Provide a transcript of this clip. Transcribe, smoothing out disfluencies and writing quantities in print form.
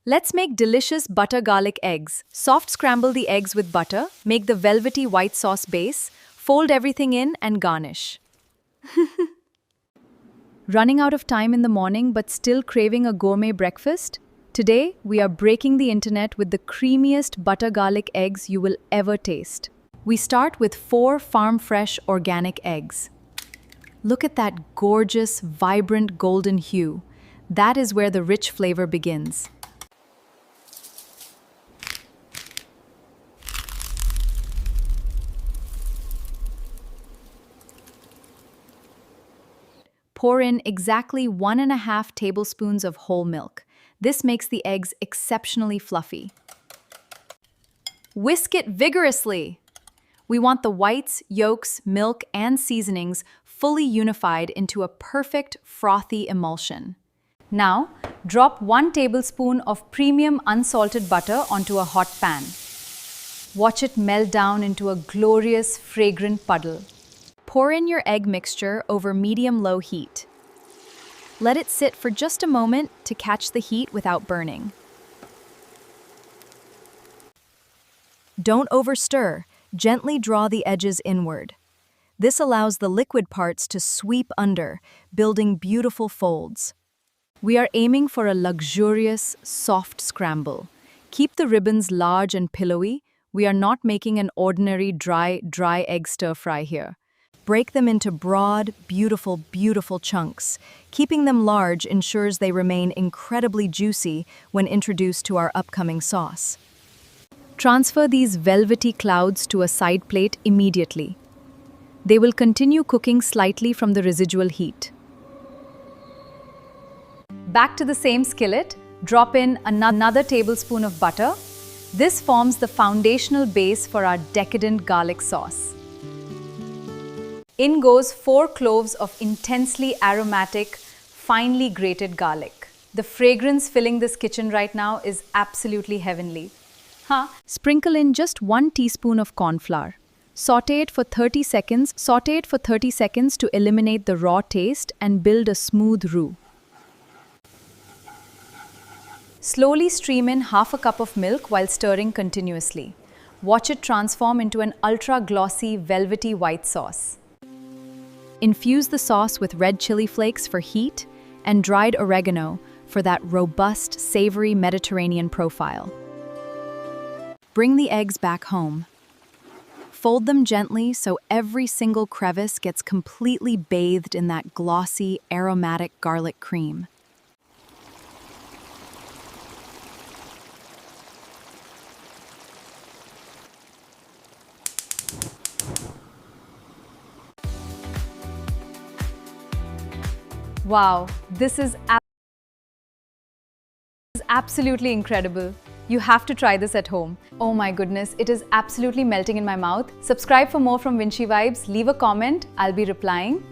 Let's make delicious butter garlic eggs. Soft scramble the eggs with butter, make the velvety white sauce base, fold everything in and garnish. Running out of time in the morning but still craving a gourmet breakfast? Today, we are breaking the internet with the creamiest butter garlic eggs you will ever taste. We start with 4 farm-fresh organic eggs. Look at that gorgeous, vibrant golden hue. That is where the rich flavor begins. Pour in exactly 1.5 tablespoons of whole milk. This makes the eggs exceptionally fluffy. Whisk it vigorously. We want the whites, yolks, milk, and seasonings fully unified into a perfect frothy emulsion. Now, drop 1 tablespoon of premium unsalted butter onto a hot pan. Watch it melt down into a glorious, fragrant puddle. Pour in your egg mixture over medium-low heat. Let it sit for just a moment to catch the heat without burning. Don't overstir, gently draw the edges inward. This allows the liquid parts to sweep under, building beautiful folds. We are aiming for a luxurious, soft scramble. Keep the ribbons large and pillowy. We are not making an ordinary dry egg stir-fry here. Break them into broad, beautiful chunks. Keeping them large ensures they remain incredibly juicy when introduced to our upcoming sauce. Transfer these velvety clouds to a side plate immediately. They will continue cooking slightly from the residual heat. Back to the same skillet, drop in another tablespoon of butter. This forms the foundational base for our decadent garlic sauce. In goes 4 cloves of intensely aromatic, finely grated garlic. The fragrance filling this kitchen right now is absolutely heavenly. Sprinkle in just 1 teaspoon of corn flour. Saute it for 30 seconds. Saute it for 30 seconds to eliminate the raw taste and build a smooth roux. Slowly stream in half a cup of milk while stirring continuously. Watch it transform into an ultra-glossy, velvety white sauce. Infuse the sauce with red chili flakes for heat and dried oregano for that robust, savory Mediterranean profile. Bring the eggs back home. Fold them gently so every single crevice gets completely bathed in that glossy, aromatic garlic cream. Wow, this is absolutely incredible. You have to try this at home. Oh my goodness, it is absolutely melting in my mouth. Subscribe for more from VinshiVibes. Leave a comment, I'll be replying.